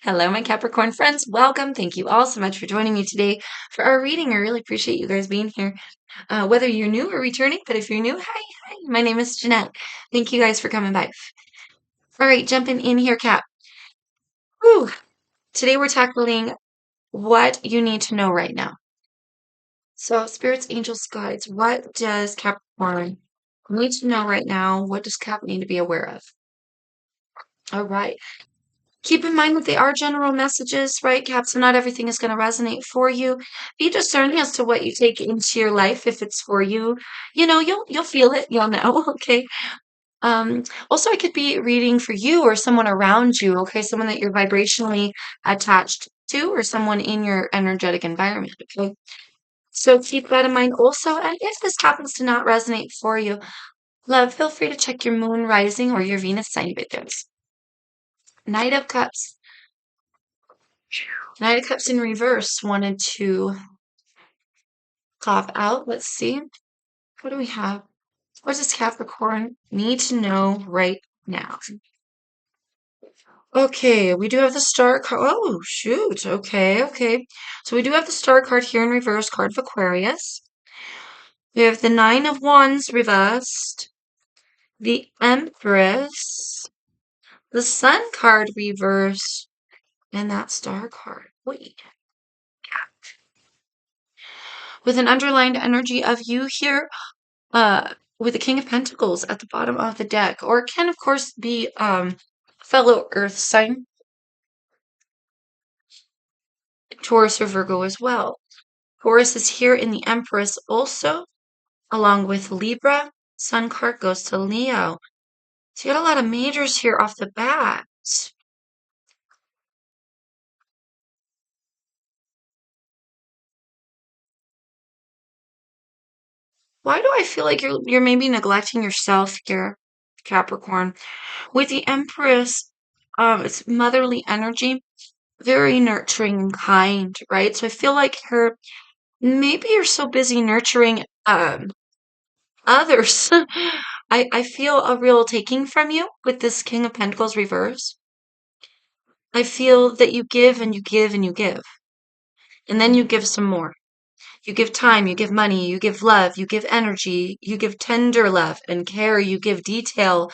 Hello, my Capricorn friends. Welcome. Thank you all so much for joining me today for our reading. I really appreciate you guys being here. Whether you're new or returning, but if you're new, hi, my name is Jeanette. Thank you guys for coming by. All right, jumping in here, Cap. Whew. Today we're tackling what you need to know right now. So, spirits, angels, guides, what does Capricorn need to know right now? What does Cap need to be aware of? All right. Keep in mind that they are general messages, right, Cap? So not everything is going to resonate for you. Be discerning as to what you take into your life. If it's for you, you'll feel it. You'll know. Okay. Also, I could be reading for you or someone around you. Okay, someone that you're vibrationally attached to, or someone in your energetic environment. Okay. So keep that in mind also. And if this happens to not resonate for you, love, feel free to check your moon rising or your Venus sign videos. Knight of Cups. Knight of Cups in reverse. Wanted to pop out. Let's see. What do we have? What does Capricorn need to know right now? Okay, we do have the Star card. Oh, shoot. Okay. So we do have the Star card here in reverse, card of Aquarius. We have the Nine of Wands reversed, the Empress, the Sun card reversed, and that Star card. Wait. With an underlined energy of you here, with the King of Pentacles at the bottom of the deck, or it can of course be fellow Earth sign, Taurus or Virgo as well. Taurus is here in the Empress also, along with Libra. Sun card goes to Leo. So you got a lot of majors here off the bat. Why do I feel like you're maybe neglecting yourself here, Capricorn? With the Empress, it's motherly energy, very nurturing and kind, right? So I feel like maybe you're so busy nurturing others. I feel a real taking from you with this King of Pentacles reverse. I feel that you give and you give and you give, and then you give some more. You give time, you give money, you give love, you give energy, you give tender love and care, you give detail.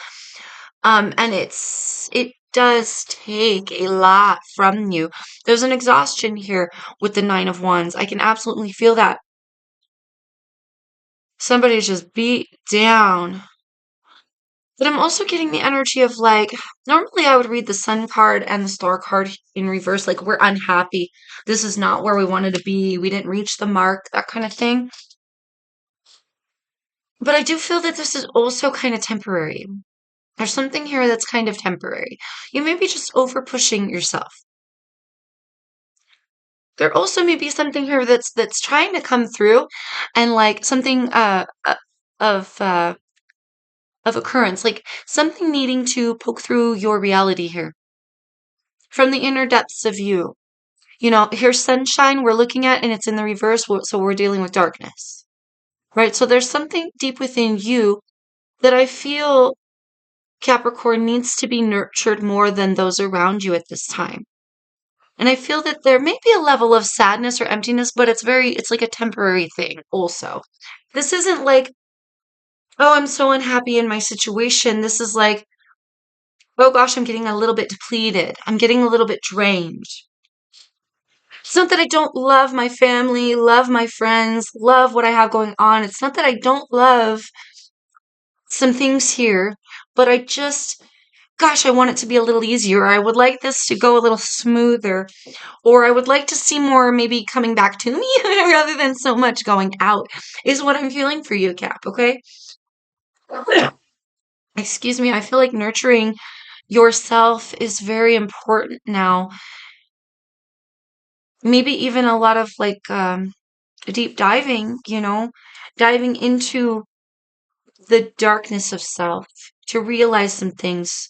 And it does take a lot from you. There's an exhaustion here with the Nine of Wands. I can absolutely feel that. Somebody's just beat down. But I'm also getting the energy of like, normally I would read the Sun card and the Star card in reverse, like we're unhappy. This is not where we wanted to be. We didn't reach the mark, that kind of thing. But I do feel that this is also kind of temporary. There's something here that's kind of temporary. You may be just over pushing yourself. There also may be something here that's trying to come through, and like something of of occurrence, like something needing to poke through your reality here from the inner depths of you. Here's sunshine we're looking at, and it's in the reverse, so we're dealing with darkness, right? So there's something deep within you that I feel, Capricorn, needs to be nurtured more than those around you at this time. And I feel that there may be a level of sadness or emptiness, but it's like a temporary thing also. This isn't like, oh, I'm so unhappy in my situation. This is like, oh gosh, I'm getting a little bit depleted. I'm getting a little bit drained. It's not that I don't love my family, love my friends, love what I have going on. It's not that I don't love some things here, but gosh, I want it to be a little easier. I would like this to go a little smoother, or I would like to see more maybe coming back to me rather than so much going out, is what I'm feeling for you, Cap, okay? Excuse me, I feel like nurturing yourself is very important now. Maybe even a lot of like deep diving, diving into the darkness of self to realize some things,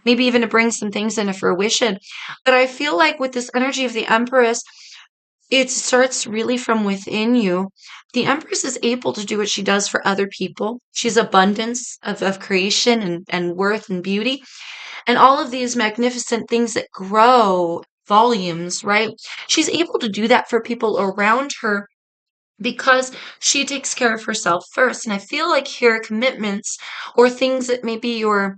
maybe even to bring some things into fruition. But I feel like with this energy of the Empress, it starts really from within you. The Empress is able to do what she does for other people. She's abundance of creation and worth and beauty. and all of these magnificent things that grow volumes, right? She's able to do that for people around her because she takes care of herself first. And I feel like here commitments or things that maybe you're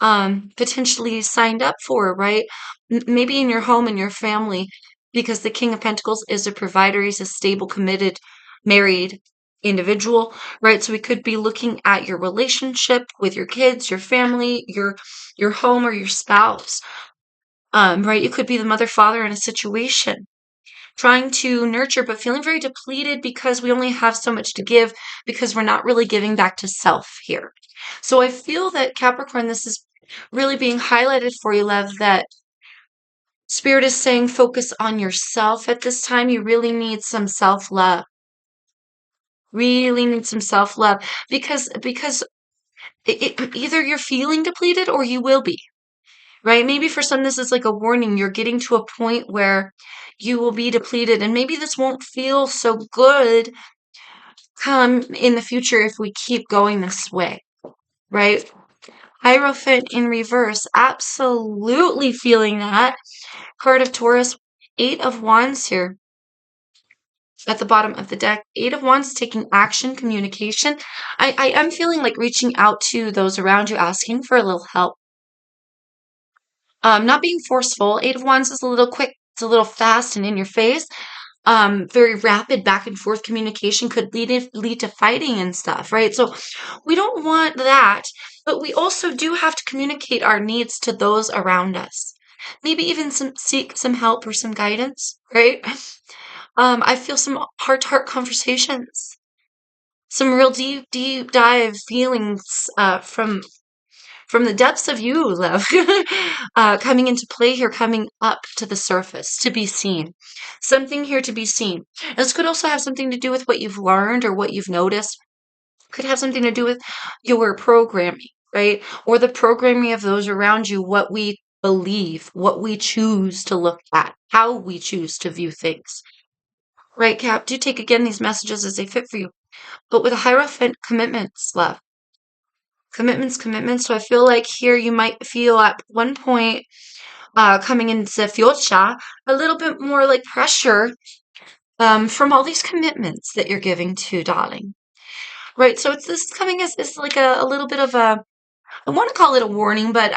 potentially signed up for, right? Maybe in your home and your family, because the King of Pentacles is a provider, he's a stable, committed, married individual, right? So we could be looking at your relationship with your kids, your family, your home, or your spouse. Right? You could be the mother, father in a situation, trying to nurture, but feeling very depleted because we only have so much to give because we're not really giving back to self here. So I feel that Capricorn, this is really being highlighted for you, love, that Spirit is saying focus on yourself at this time. You really need some self-love. Really need some self-love because either you're feeling depleted or you will be. Right? Maybe for some, this is like a warning. You're getting to a point where you will be depleted, and maybe this won't feel so good come in the future if we keep going this way, right? Hierophant in reverse, absolutely feeling that. Card of Taurus, Eight of Wands here at the bottom of the deck. Eight of Wands, taking action, communication. I am feeling like reaching out to those around you, asking for a little help. Not being forceful. Eight of Wands is a little quick, it's a little fast and in your face. Very rapid back and forth communication could lead to fighting and stuff, right? So we don't want that, but we also do have to communicate our needs to those around us. Maybe even seek some help or some guidance, right? I feel some heart-to-heart conversations, some real deep dive feelings from the depths of you, love, coming into play here, coming up to the surface, to be seen. Something here to be seen. This could also have something to do with what you've learned or what you've noticed. Could have something to do with your programming, right? Or the programming of those around you, what we believe, what we choose to look at, how we choose to view things. Right, Cap? Do take again these messages as they fit for you. But with a Hierophant, commitments, love. Commitments. So I feel like here you might feel at one point coming into future a little bit more like pressure from all these commitments that you're giving to, darling. Right. So it's this coming as like a little bit of I want to call it a warning, but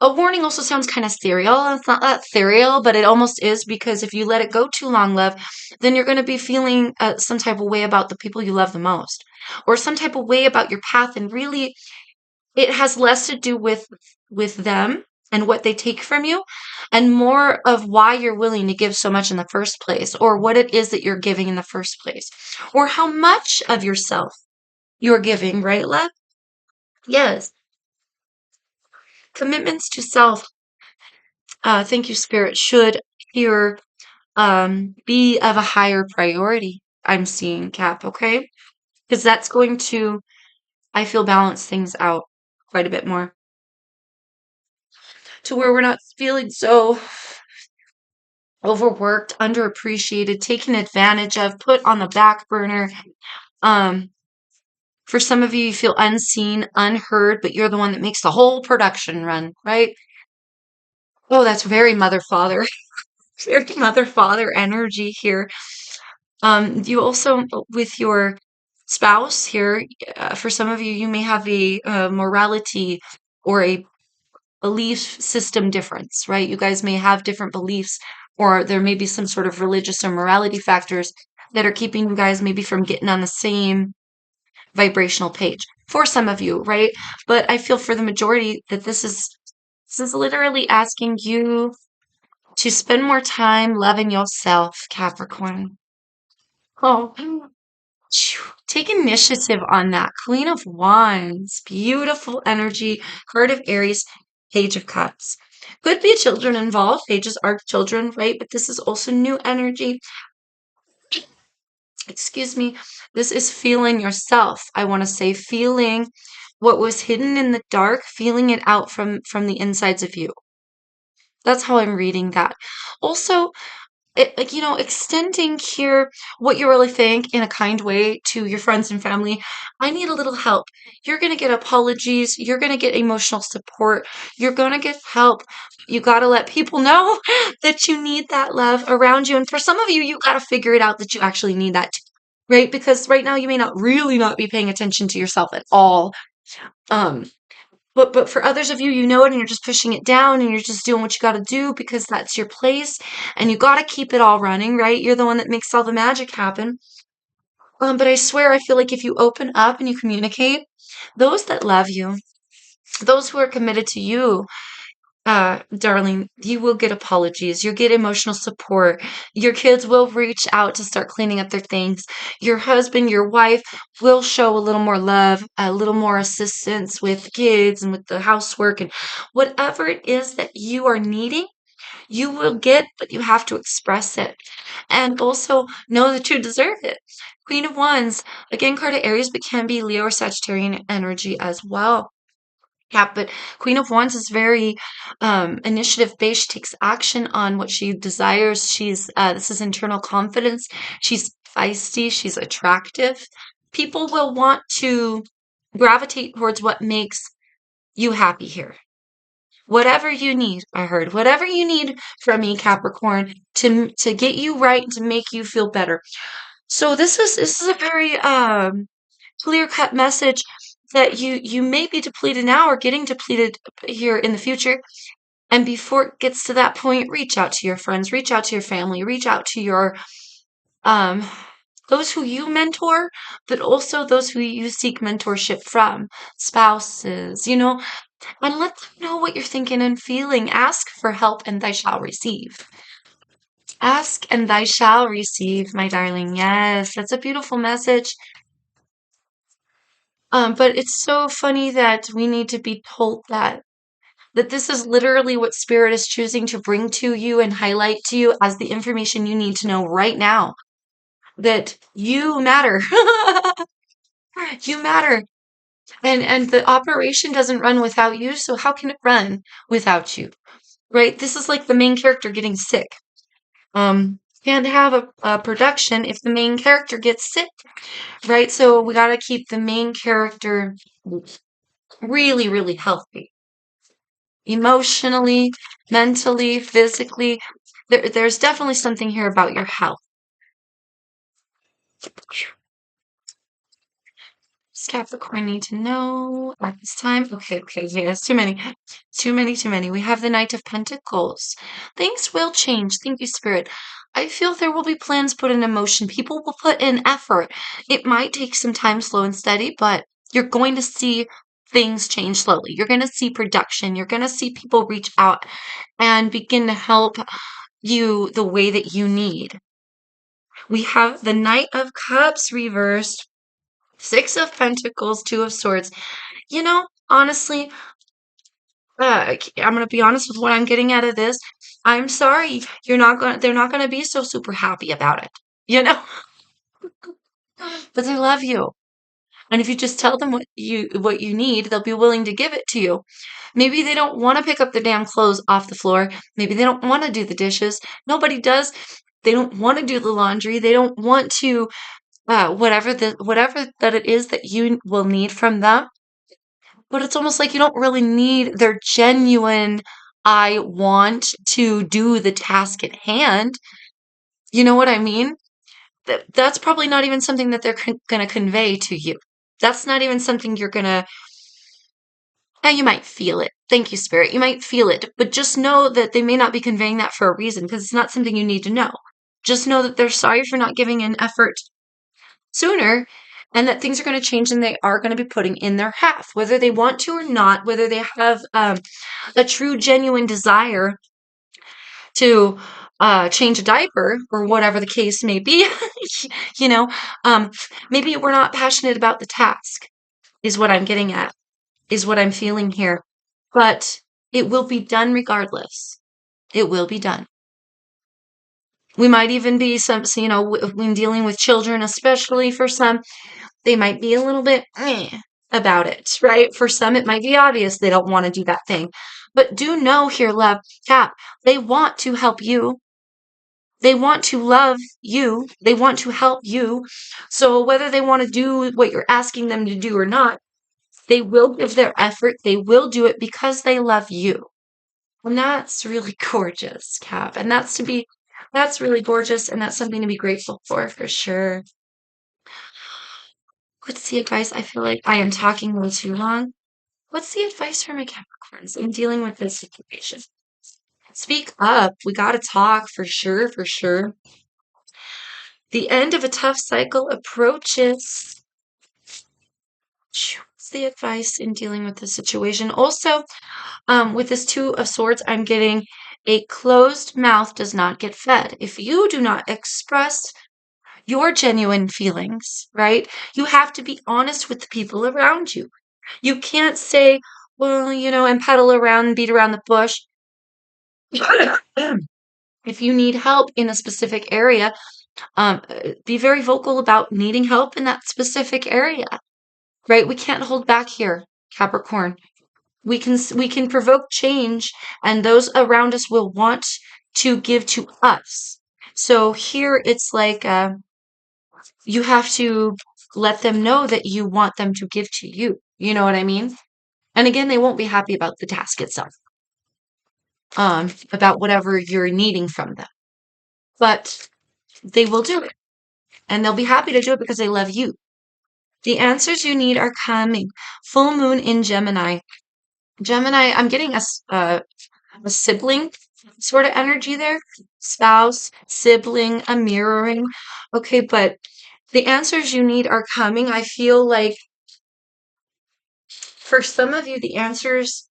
a warning also sounds kind of ethereal. It's not that ethereal, but it almost is, because if you let it go too long, love, then you're going to be feeling some type of way about the people you love the most, or some type of way about your path, and really it has less to do with them and what they take from you, and more of why you're willing to give so much in the first place, or what it is that you're giving in the first place, or how much of yourself you're giving, right, love? Yes. Commitments to self, thank you, Spirit, should here be of a higher priority. I'm seeing, Cap, okay? Because that's going to, I feel, balance things out quite a bit more, to where we're not feeling so overworked, underappreciated, taken advantage of, put on the back burner. Um, for some of you, you feel unseen, unheard, but you're the one that makes the whole production run, right? Oh, that's very mother father, very mother father energy here. You also, with your spouse here, for some of you, you may have a morality or a belief system difference, right? You guys may have different beliefs, or there may be some sort of religious or morality factors that are keeping you guys maybe from getting on the same vibrational page. For some of you, right? But I feel for the majority that this is literally asking you to spend more time loving yourself, Capricorn. Oh, take initiative on that. Queen of Wands, beautiful energy. Card of Aries, Page of Cups. Could be children involved. Pages are children, right? But this is also new energy. Excuse me. This is feeling yourself. I want to say feeling what was hidden in the dark, feeling it out from the insides of you. That's how I'm reading that. Also, like, extending here what you really think in a kind way to your friends and family. I need a little help. You're going to get apologies. You're going to get emotional support. You're going to get help. You got to let people know that you need that love around you. And for some of you, you got to figure it out that you actually need that too, right? Because right now you may not really not be paying attention to yourself at all. Um, but for others of you, you know it and you're just pushing it down and you're just doing what you got to do because that's your place and you got to keep it all running, right? You're the one that makes all the magic happen. But I swear, I feel like if you open up and you communicate, those that love you, those who are committed to you, darling, you will get apologies. You'll get emotional support. Your kids will reach out to start cleaning up their things. Your husband, your wife will show a little more love, a little more assistance with kids and with the housework and whatever it is that you are needing, you will get, but you have to express it. And also know that you deserve it. Queen of Wands, again, card of Aries, but can be Leo or Sagittarian energy as well. Yeah, but Queen of Wands is very initiative based. She takes action on what she desires. This is internal confidence. She's feisty. She's attractive. People will want to gravitate towards what makes you happy here. Whatever you need, I heard. Whatever you need from me, Capricorn, to get you right and to make you feel better. So this is a very clear-cut message that you may be depleted now or getting depleted here in the future. And before it gets to that point, reach out to your friends, reach out to your family, reach out to your um those who you mentor, but also those who you seek mentorship from, spouses, and let them know what you're thinking and feeling. Ask for help and thy shall receive. Ask and thy shall receive, my darling. Yes, that's a beautiful message. But it's so funny that we need to be told that this is literally what spirit is choosing to bring to you and highlight to you as the information you need to know right now. That you matter. You matter. And the operation doesn't run without you, so how can it run without you? Right? This is like the main character getting sick. Can't have a production if the main character gets sick, right? So we got to keep the main character really, really healthy, emotionally, mentally, physically. There's definitely something here about your health. Does Capricorn need to know at this time? Okay, okay, yeah, it's too many. Too many, too many. We have the Knight of Pentacles. Things will change. Thank you, Spirit. I feel there will be plans put in motion. People will put in effort. It might take some time, slow and steady, but you're going to see things change slowly. You're going to see production. You're going to see people reach out and begin to help you the way that you need. We have the Knight of Cups reversed. Six of Pentacles, Two of Swords. Honestly, I'm gonna be honest with what I'm getting out of this. I'm sorry, they're not gonna be so super happy about it, you know? But they love you. And if you just tell them what you need, they'll be willing to give it to you. Maybe they don't want to pick up the damn clothes off the floor. Maybe they don't want to do the dishes. Nobody does. They don't want to do the laundry. They don't want to whatever that it is that you will need from them. But it's almost like you don't really need their genuine, I want to do the task at hand. You know what I mean? That's probably not even something that they're going to convey to you. That's not even something you're going to, you might feel it. Thank you, Spirit. You might feel it. But just know that they may not be conveying that for a reason because it's not something you need to know. Just know that they're sorry for not giving an effort sooner and that things are going to change and they are going to be putting in their half, whether they want to or not, whether they have a true, genuine desire to change a diaper or whatever the case may be. you know, maybe we're not passionate about the task, is what I'm getting at, is what I'm feeling here. But it will be done regardless. It will be done. We might even be when dealing with children, especially for some, they might be a little bit about it, right? For some, it might be obvious they don't want to do that thing. But do know here, love, Cap, they want to help you. They want to love you. They want to help you. So whether they want to do what you're asking them to do or not, they will give their effort. They will do it because they love you. And that's really gorgeous, Cap. And that's really gorgeous. And that's something to be grateful for sure. What's the advice? I feel like I am talking way too long. What's the advice for my Capricorns in dealing with this situation? Speak up. We got to talk for sure, for sure. The end of a tough cycle approaches. What's the advice in dealing with this situation? Also, with this Two of Swords, I'm getting a closed mouth does not get fed. If you do not express your genuine feelings, right? You have to be honest with the people around you. You can't say, well, and pedal around and beat around the bush. If you need help in a specific area, be very vocal about needing help in that specific area, right? We can't hold back here, Capricorn. We can provoke change, and those around us will want to give to us. So here it's like you have to let them know that you want them to give to you. You know what I mean? And again, they won't be happy about the task itself, about whatever you're needing from them, but they will do it, and they'll be happy to do it because they love you. The answers you need are coming. Full moon in Gemini. Gemini, I'm getting a sibling sort of energy there. Spouse, sibling, a mirroring. Okay, but the answers you need are coming. I feel like for some of you, the answers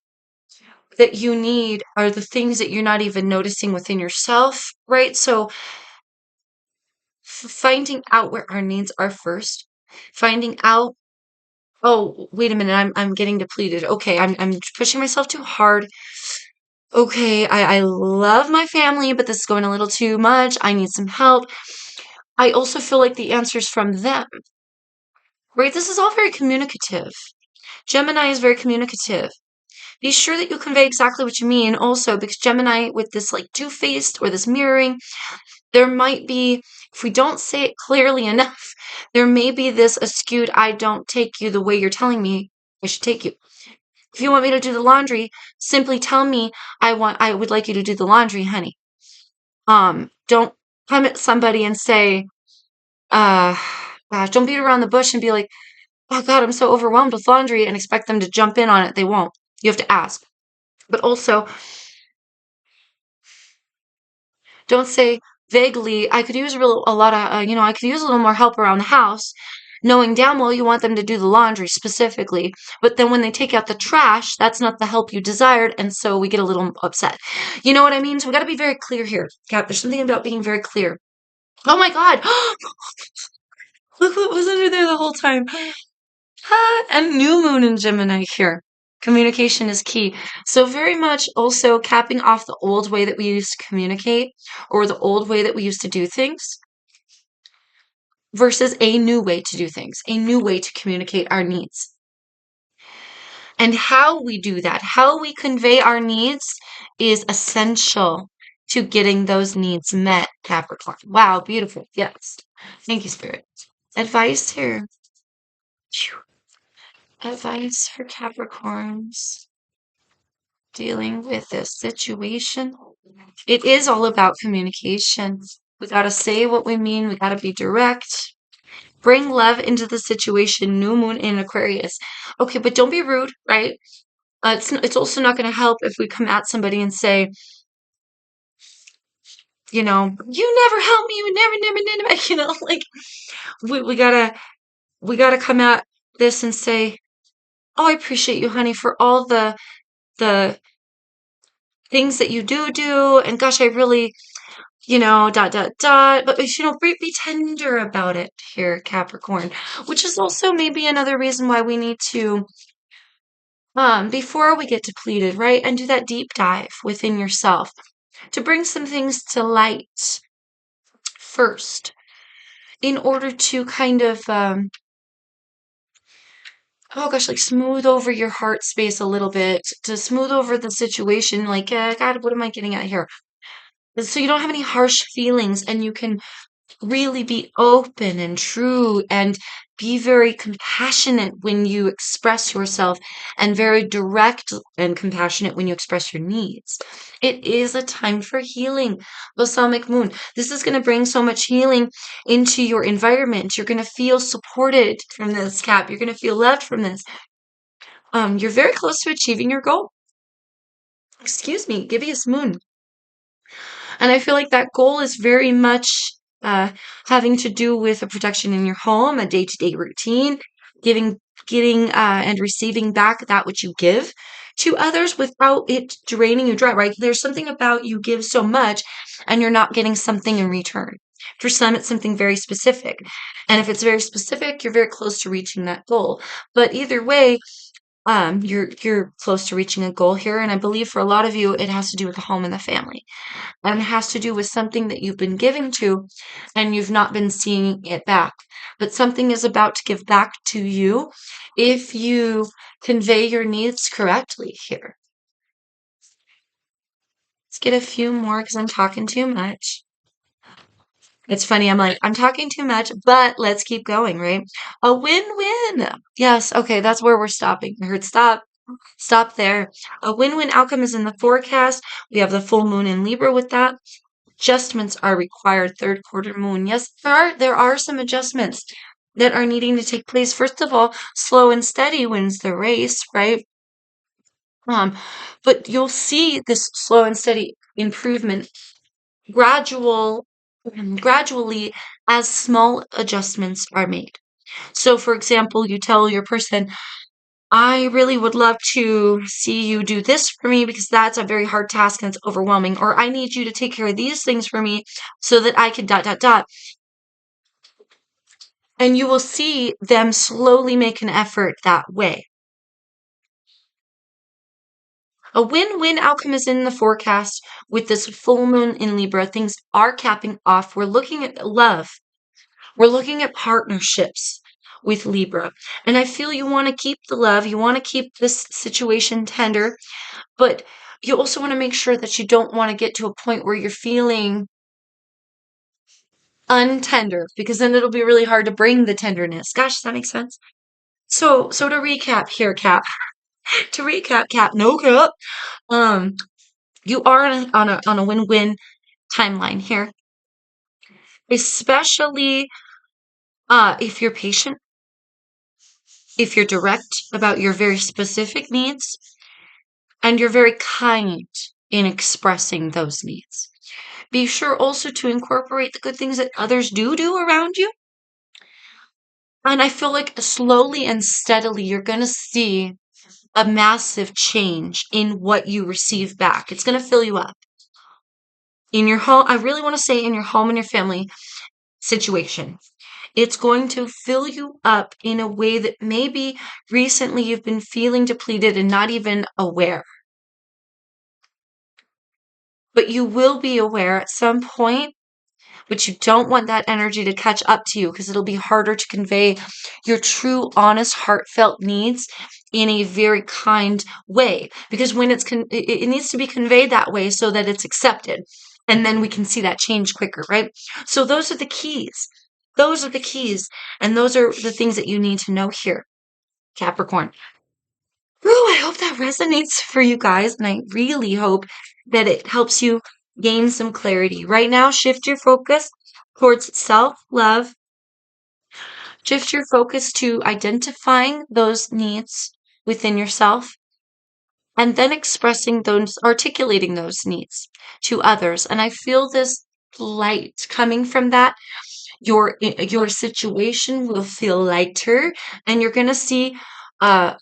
that you need are the things that you're not even noticing within yourself, right? So finding out where our needs are first, finding out, oh, wait a minute, I'm getting depleted. Okay, I'm pushing myself too hard. Okay, I love my family, but this is going a little too much. I need some help. I also feel like the answer's from them, right? This is all very communicative. Gemini is very communicative. Be sure that you convey exactly what you mean also, because Gemini with this like two-faced or this mirroring, there might be, if we don't say it clearly enough, there may be this askewed, I don't take you the way you're telling me I should take you. If you want me to do the laundry, simply tell me I would like you to do the laundry, honey. Don't come at somebody and say, uh, gosh, don't beat around the bush and be like, oh God, I'm so overwhelmed with laundry and expect them to jump in on it. They won't. You have to ask. But also, don't say vaguely, I could use I could use a little more help around the house, knowing damn well you want them to do the laundry specifically. But then when they take out the trash, that's not the help you desired, and so we get a little upset. You know what I mean? So we got to be very clear here. Cap, there's something about being very clear. Oh my God! Look what was under there the whole time. And new moon in Gemini here. Communication is key. So very much also capping off the old way that we used to communicate or the old way that we used to do things versus a new way to do things, a new way to communicate our needs. And how we do that, how we convey our needs is essential to getting those needs met, Capricorn. Wow, beautiful. Yes. Thank you, Spirit. Advice here. Phew. Advice for Capricorns dealing with this situation. It is all about communication. We gotta say what we mean. We gotta be direct. Bring love into the situation. New moon in Aquarius. Okay, but don't be rude, right? It's also not going to help if we come at somebody and say, you never help me. You never, like we gotta come at this and say, oh, I appreciate you, honey, for all the things that you do, and gosh, I really, dot dot dot. But be tender about it here, Capricorn, which is also maybe another reason why we need to, before we get depleted, right, and do that deep dive within yourself to bring some things to light first in order to kind of, oh gosh, like smooth over your heart space a little bit, to smooth over the situation. Like, God, what am I getting at here? So you don't have any harsh feelings and you can really be open and true and be very compassionate when you express yourself and very direct and compassionate when you express your needs. It is a time for healing. Balsamic moon. This is going to bring so much healing into your environment. You're going to feel supported from this, Cap. You're going to feel loved from this. You're very close to achieving your goal. Excuse me, Gibeus moon. And I feel like that goal is very much uh, having to do with a protection in your home, a day-to-day routine, giving, getting, and receiving back that which you give to others without it draining you dry, right? There's something about you give so much and you're not getting something in return. For some, it's something very specific. And if it's very specific, you're very close to reaching that goal. But either way, you're close to reaching a goal here. And I believe for a lot of you, it has to do with the home and the family, and it has to do with something that you've been giving to and you've not been seeing it back. But something is about to give back to you if you convey your needs correctly here. Let's get a few more because I'm talking too much. It's funny, I'm like, I'm talking too much, but let's keep going, right? A win-win. Yes, okay, that's where we're stopping. I heard stop. Stop there. A win-win outcome is in the forecast. We have the full moon in Libra with that. Adjustments are required. Third quarter moon. Yes, there are some adjustments that are needing to take place. First of all, slow and steady wins the race, right? Um, but you'll see this slow and steady improvement gradual gradually as small adjustments are made. So for example, you tell your person, I really would love to see you do this for me because that's a very hard task and it's overwhelming. Or I need you to take care of these things for me so that I can dot, dot, dot. And you will see them slowly make an effort that way. A win-win outcome is in the forecast with this full moon in Libra. Things are capping off. We're looking at love. We're looking at partnerships with Libra. And I feel you want to keep the love. You want to keep this situation tender. But you also want to make sure that you don't want to get to a point where you're feeling untender, because then it'll be really hard to bring the tenderness. Gosh, does that make sense? So to recap here, Cap. To recap, Cap, no Cap. Um, you are on a win-win timeline here, especially if you're patient, if you're direct about your very specific needs, and you're very kind in expressing those needs. Be sure also to incorporate the good things that others do around you. And I feel like slowly and steadily you're going to see a massive change in what you receive back. It's going to fill you up. In your home, I really want to say in your home and your family situation, it's going to fill you up in a way that maybe recently you've been feeling depleted and not even aware. But you will be aware at some point, but you don't want that energy to catch up to you because it'll be harder to convey your true, honest, heartfelt needs in a very kind way. Because when it needs to be conveyed that way so that it's accepted, and then we can see that change quicker, right? So those are the keys. Those are the keys, and those are the things that you need to know here, Capricorn. Ooh, I hope that resonates for you guys, and I really hope that it helps you gain some clarity. Right now, shift your focus towards self-love. Shift your focus to identifying those needs within yourself and then expressing those, articulating those needs to others. And I feel this light coming from that. Your situation will feel lighter, and you're going to see a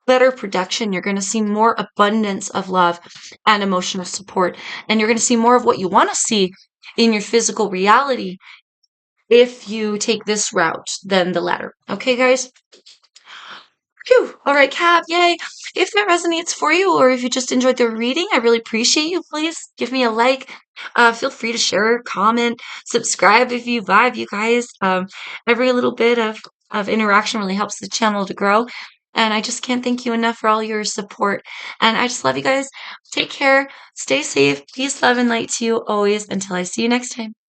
better production. You're going to see more abundance of love and emotional support. And you're going to see more of what you want to see in your physical reality if you take this route than the latter. Okay, guys? Phew. All right, Cap, yay. If that resonates for you or if you just enjoyed the reading, I really appreciate you. Please give me a like. Feel free to share, comment, subscribe if you vibe, you guys. Every little bit of interaction really helps the channel to grow. And I just can't thank you enough for all your support. And I just love you guys. Take care. Stay safe. Peace, love, and light to you always until I see you next time.